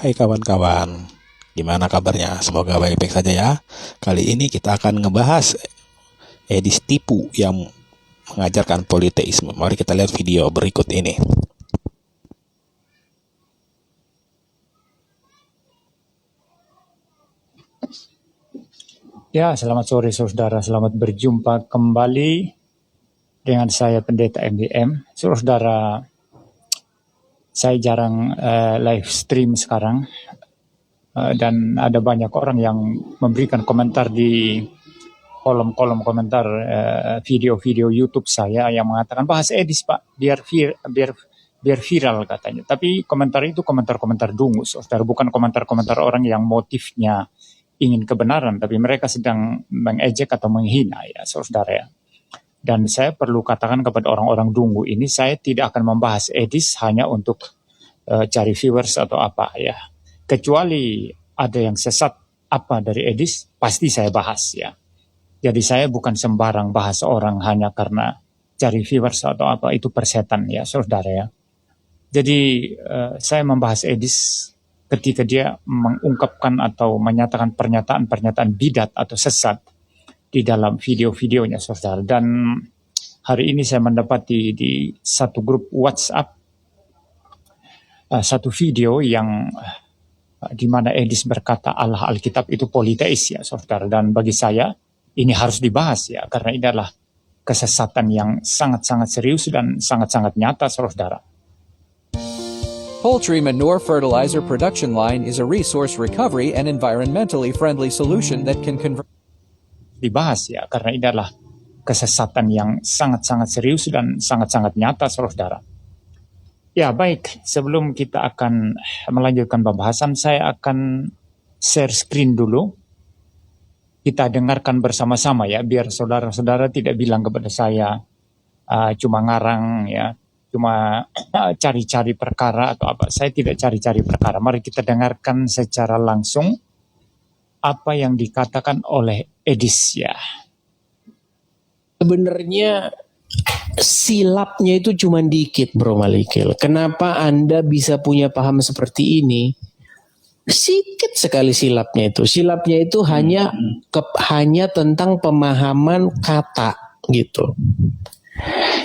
Hai kawan-kawan, gimana kabarnya? Semoga baik-baik saja ya. Kali ini kita akan ngebahas Edis tipu yang mengajarkan politeisme. Mari kita lihat video berikut ini. Ya, selamat sore saudara, selamat berjumpa kembali dengan saya Pendeta MBM. Saudara, saya jarang live stream sekarang dan ada banyak orang yang memberikan komentar di kolom-kolom komentar video-video YouTube saya yang mengatakan bahas Edis Pak, biar viral katanya. Tapi komentar itu komentar-komentar dungu, saudara, bukan komentar-komentar orang yang motifnya ingin kebenaran, tapi mereka sedang mengejek atau menghina ya saudara ya. Dan saya perlu katakan kepada orang-orang dungu ini, saya tidak akan membahas Edis hanya untuk cari viewers atau apa ya. Kecuali ada yang sesat apa dari Edis, pasti saya bahas ya. Jadi saya bukan sembarang bahas orang hanya karena cari viewers atau apa, itu persetan ya saudara ya. Jadi saya membahas Edis ketika dia mengungkapkan atau menyatakan pernyataan-pernyataan bidat atau sesat di dalam video-videonya saudara. Dan hari ini saya mendapati di satu grup WhatsApp satu video yang di mana Edis berkata Allah Alkitab itu politeis ya saudara. Dan bagi saya ini harus dibahas ya, karena ini adalah kesesatan yang sangat-sangat serius dan sangat-sangat nyata saudara. Poultry manure fertilizer production line is a resource recovery and environmentally friendly solution that can convert. Dibahas ya, karena ini adalah kesesatan yang sangat-sangat serius dan sangat-sangat nyata saudara. Ya baik, sebelum kita akan melanjutkan pembahasan, saya akan share screen dulu. Kita dengarkan bersama-sama ya, biar saudara-saudara tidak bilang kepada saya cuma ngarang ya, cuma cari-cari perkara atau apa. Saya tidak cari-cari perkara. Mari kita dengarkan secara langsung apa yang dikatakan oleh Edis ya. Sebenarnya silapnya itu cuma dikit, Bro Malikil. Kenapa Anda bisa punya paham seperti ini? Sedikit sekali silapnya itu. Silapnya itu hanya tentang pemahaman kata gitu.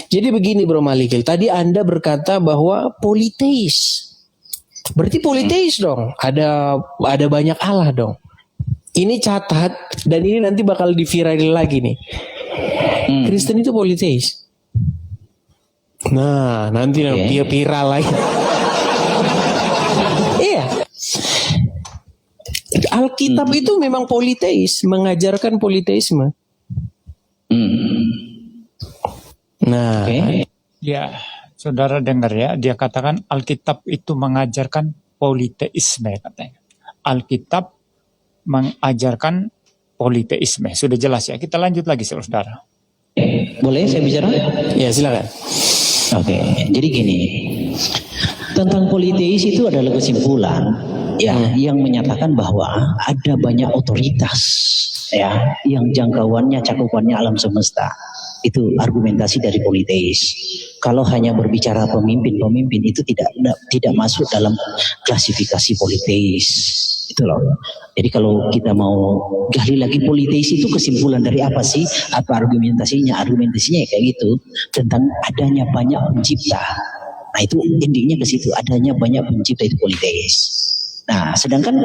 Jadi begini Bro Malikil, tadi Anda berkata bahwa politeis. Berarti politeis dong. Ada banyak Allah dong. Ini catat dan ini nanti bakal diviralin lagi nih. Kristen itu politeis. Nah, nanti dia viral lagi. Iya. Alkitab itu memang politeis, mengajarkan politeisme. Nah, ya saudara dengar ya, dia katakan Alkitab itu mengajarkan politeisme katanya. Alkitab mengajarkan politeisme. Sudah jelas ya, kita lanjut lagi saudara. Boleh saya bicara? ya silakan. Oke, jadi gini, tentang politeis itu adalah kesimpulan ya yang menyatakan bahwa ada banyak otoritas ya yang jangkauannya cakupannya alam semesta. Itu argumentasi dari politeis. Kalau hanya berbicara pemimpin itu tidak masuk dalam klasifikasi politeis. Itu loh. Jadi kalau kita mau gali lagi politeis itu kesimpulan dari apa sih? Apa argumentasinya? Argumentasinya kayak gitu, tentang adanya banyak pencipta. Nah itu intinya ke situ, adanya banyak pencipta itu politeis. Nah sedangkan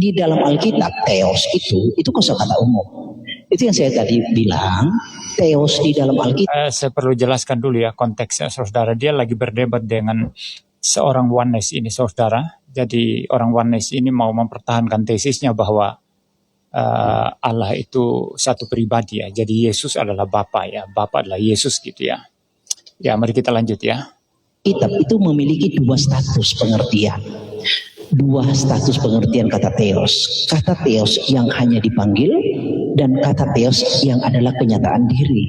di dalam Alkitab theos itu kosakata umum. Itu yang saya tadi bilang, theos di dalam Alkitab. Saya perlu jelaskan dulu ya konteksnya saudara. Dia lagi berdebat dengan seorang oneness ini saudara. Jadi orang oneness ini mau mempertahankan tesisnya bahwa Allah itu satu pribadi ya. Jadi Yesus adalah Bapa ya. Bapa adalah Yesus gitu ya. Ya mari kita lanjut ya. Kitab itu memiliki dua status pengertian. Dua status pengertian kata theos. Kata theos yang hanya dipanggil dan kata theos yang adalah kenyataan diri.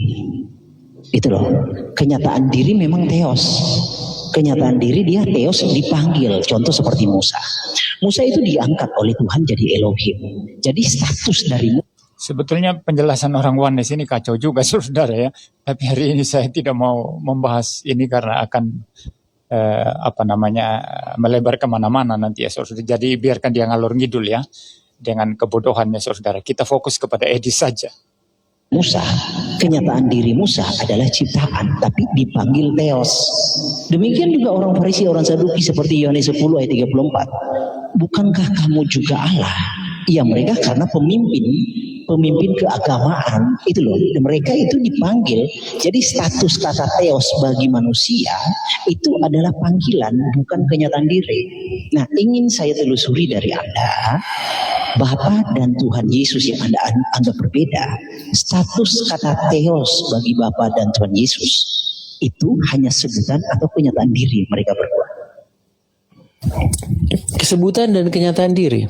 Itu loh. Kenyataan diri memang theos. Kenyataan diri dia theos dipanggil. Contoh seperti Musa. Musa itu diangkat oleh Tuhan jadi Elohim. Jadi status dari Sebetulnya penjelasan orang oneness ini kacau juga saudara ya. Tapi hari ini saya tidak mau membahas ini karena akan melebar kemana-mana nanti ya saudara. Jadi biarkan dia ngalor ngidul ya dengan kebodohannya saudara. Kita fokus kepada Edis saja. Musa, kenyataan diri Musa adalah ciptaan, tapi dipanggil Theos. Demikian juga orang Farisi, orang Saduki seperti Yohanes 10 ayat 34. Bukankah kamu juga Allah? Ya mereka karena pemimpin keagamaan itu loh. Mereka itu dipanggil. Jadi status kata Theos bagi manusia itu adalah panggilan, bukan kenyataan diri. Nah, ingin saya telusuri dari Anda, Bapa dan Tuhan Yesus yang Anda anggap berbeda, status kata Theos bagi Bapa dan Tuhan Yesus itu hanya sebutan atau kenyataan diri mereka berdua? Kesebutan dan kenyataan diri.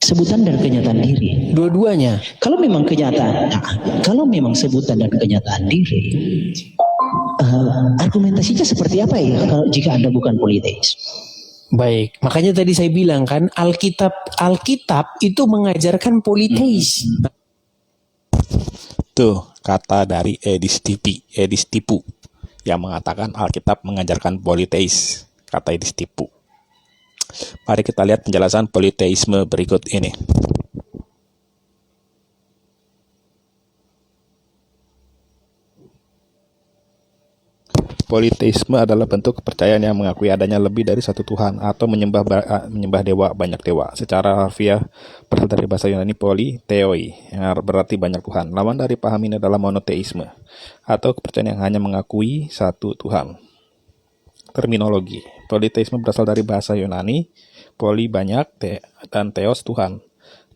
Sebutan dan kenyataan diri. Dua-duanya. Kalau memang kalau memang sebutan dan kenyataan diri, argumentasinya seperti apa ya jika Anda bukan politeis? Baik, makanya tadi saya bilang kan Alkitab itu mengajarkan politeis. Tuh kata dari Edis Tipu yang mengatakan Alkitab mengajarkan politeis. Kata Edis Tipu. Mari kita lihat penjelasan politeisme berikut ini. Politeisme adalah bentuk kepercayaan yang mengakui adanya lebih dari satu Tuhan atau menyembah dewa, banyak dewa. Secara harfiah berasal dari bahasa Yunani politeoi yang berarti banyak Tuhan. Lawan dari paham ini adalah monoteisme atau kepercayaan yang hanya mengakui satu Tuhan. Terminologi. Politeisme berasal dari bahasa Yunani poli banyak dan theos Tuhan.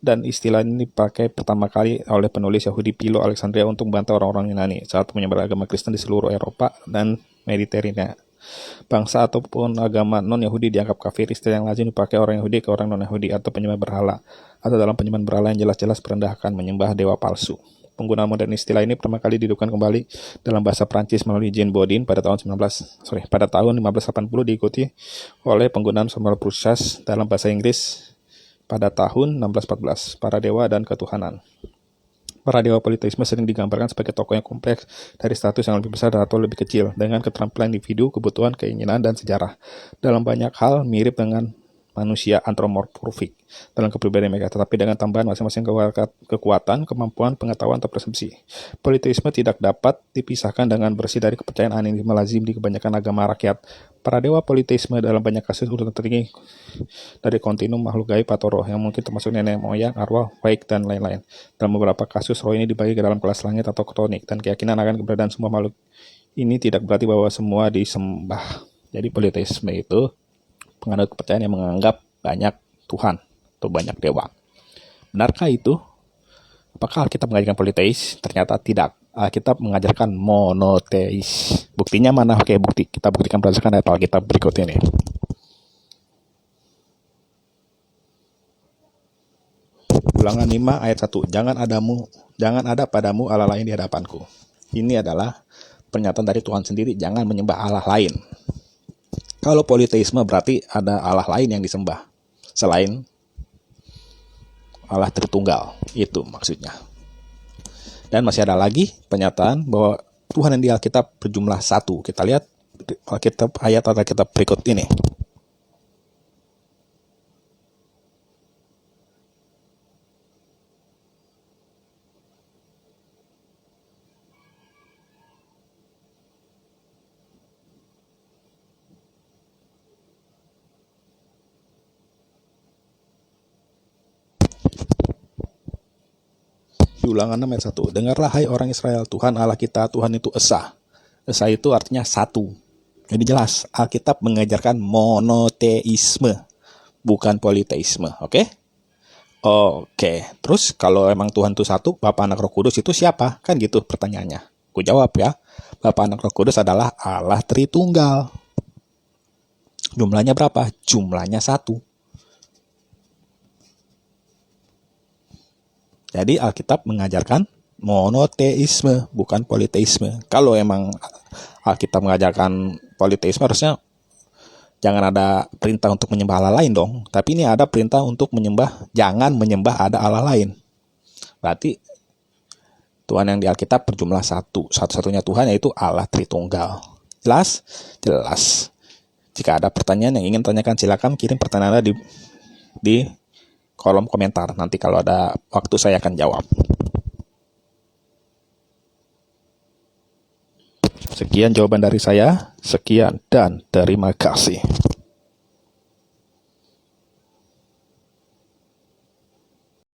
Dan istilah ini dipakai pertama kali oleh penulis Yahudi Philo Alexandria untuk membantah orang-orang Yunani saat menyebar agama Kristen di seluruh Eropa dan Mediterania. Bangsa ataupun agama non-Yahudi dianggap kafir. Istilah yang lazim dipakai orang Yahudi ke orang non-Yahudi atau penyembah berhala, atau dalam penyembahan berhala yang jelas-jelas merendahkan, menyembah dewa palsu. Penggunaan modern istilah ini pertama kali dihidupkan kembali dalam bahasa Prancis melalui Jean Bodin pada tahun 1580, diikuti oleh penggunaan Samuel Prussias dalam bahasa Inggris pada tahun 1614, para dewa dan ketuhanan. Para dewa politeisme sering digambarkan sebagai tokoh yang kompleks dari status yang lebih besar atau lebih kecil, dengan keterampilan individu, kebutuhan, keinginan, dan sejarah. Dalam banyak hal mirip dengan manusia antropomorfik dalam kepribadian mereka, tetapi dengan tambahan masing-masing kekuatan, kemampuan, pengetahuan, atau persepsi. Politeisme tidak dapat dipisahkan dengan bersih dari kepercayaan animisme lazim di kebanyakan agama rakyat. Para dewa politeisme dalam banyak kasus urutan tertinggi dari kontinum makhluk gaib atau roh, yang mungkin termasuk nenek moyang, arwah, baik, dan lain-lain. Dalam beberapa kasus, roh ini dibagi ke dalam kelas langit atau kronik, dan keyakinan akan keberadaan semua makhluk ini tidak berarti bahwa semua disembah. Jadi politeisme itu penganut kepercayaan yang menganggap banyak Tuhan atau banyak dewa. Benarkah itu? Apakah Alkitab mengajarkan politeis? Ternyata tidak. Alkitab mengajarkan monoteis. Buktinya mana? Oke, kita buktikan berdasarkan ayat Alkitab berikut ini. Ulangan 5 ayat 1. Jangan ada padamu Allah lain di hadapanku. Ini adalah pernyataan dari Tuhan sendiri, jangan menyembah Allah lain. Kalau politeisme berarti ada Allah lain yang disembah selain Allah Tritunggal. Itu maksudnya. Dan masih ada lagi pernyataan bahwa Tuhan yang di Alkitab berjumlah satu. Kita lihat ayat Alkitab berikut ini. Ulangan 6 ayat 1. Dengarlah hai orang Israel, Tuhan Allah kita, Tuhan itu Esa. Esa itu artinya satu. Jadi jelas, Alkitab mengajarkan monoteisme, bukan politeisme. Oke? Oke. Terus kalau emang Tuhan itu satu, Bapa, Anak, Roh Kudus itu siapa? Kan gitu pertanyaannya. Aku jawab ya. Bapa, Anak, Roh Kudus adalah Allah Tritunggal. Jumlahnya berapa? Jumlahnya satu. Jadi Alkitab mengajarkan monoteisme, bukan politeisme. Kalau emang Alkitab mengajarkan politeisme, harusnya jangan ada perintah untuk menyembah Allah lain dong. Tapi ini ada perintah untuk jangan menyembah ada Allah lain. Berarti Tuhan yang di Alkitab berjumlah satu. Satu-satunya Tuhan yaitu Allah Tritunggal. Jelas? Jelas. Jika ada pertanyaan yang ingin tanyakan, silakan kirim pertanyaan Anda di kolom komentar. Nanti kalau ada waktu saya akan jawab. Sekian jawaban dari saya. Sekian dan terima kasih.